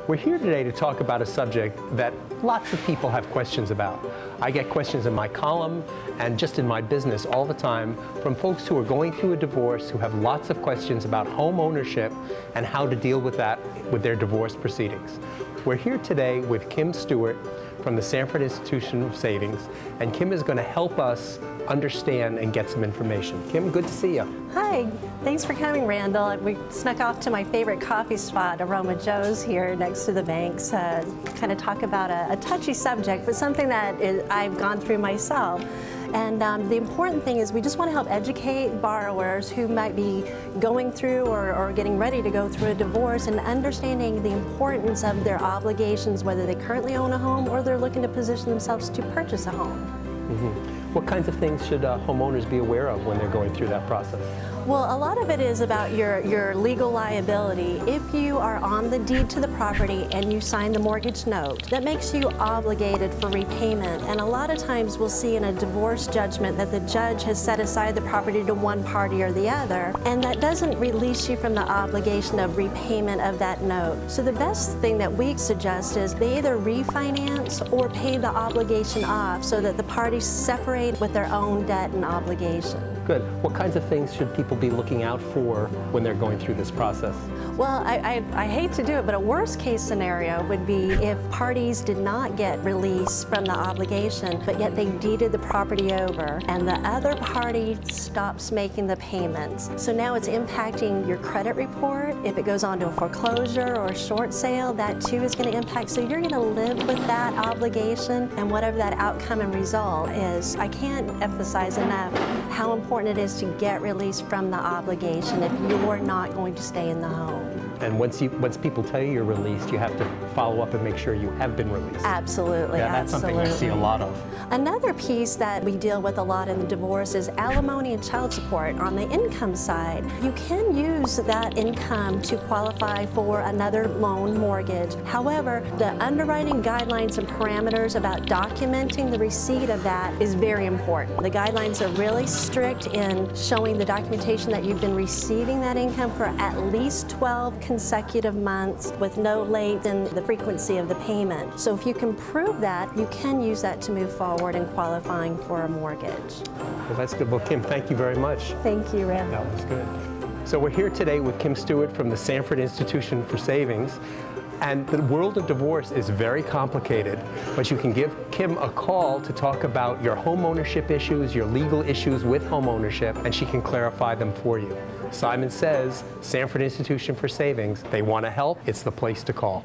We're here today to talk about a subject that lots of people have questions about. I get questions in my column and just in my business all the time from folks who are going through a divorce who have lots of questions about home ownership and how to deal with that with their divorce proceedings. We're here today with Kim Stewart from the Sanford Institution of Savings, and Kim is going to help us understand and get some information. Kim, good to see you. Hi, thanks for coming, Randall. We snuck off to my favorite coffee spot, Aroma Joe's here next to the banks, kind of talk about a touchy subject, but something that I've gone through myself. And the important thing is we just want to help educate borrowers who might be going through or getting ready to go through a divorce and understanding the importance of their obligations, whether they currently own a home or they're looking to position themselves to purchase a home. Mm-hmm. What kinds of things should homeowners be aware of when they're going through that process? Well, a lot of it is about your legal liability. If you are on the deed to the property and you sign the mortgage note, that makes you obligated for repayment. And a lot of times we'll see in a divorce judgment that the judge has set aside the property to one party or the other, and that doesn't release you from the obligation of repayment of that note. So the best thing that we suggest is they either refinance or pay the obligation off so that the parties separate with their own debt and obligation. Good. What kinds of things should people be looking out for when they're going through this process? Well, I hate to do it, but a worst case scenario would be if parties did not get release from the obligation, but yet they deeded the property over and the other party stops making the payments. So now it's impacting your credit report. If it goes on to a foreclosure or a short sale, that too is going to impact. So you're going to live with that obligation and whatever that outcome and result is. I can't emphasize enough how important it is to get release from the obligation if you're not going to stay in the home. And once people tell you you're released, you have to follow up and make sure you have been released. Absolutely, yeah, that's absolutely. Something we see a lot of. Another piece that we deal with a lot in the divorce is alimony and child support on the income side. You can use that income to qualify for another loan mortgage. However, the underwriting guidelines and parameters about documenting the receipt of that is very important. The guidelines are really strict in showing the documentation that you've been receiving that income for at least 12 consecutive months with no late in the frequency of the payment. So if you can prove that, you can use that to move forward in qualifying for a mortgage. Well, that's good. Well, Kim, thank you very much. Thank you, Randall. That was good. So we're here today with Kim Stewart from the Sanford Institution for Savings. And the world of divorce is very complicated, but you can give Kim a call to talk about your home ownership issues, your legal issues with home ownership, and she can clarify them for you. Simon says, Sanford Institution for Savings, they want to help, it's the place to call.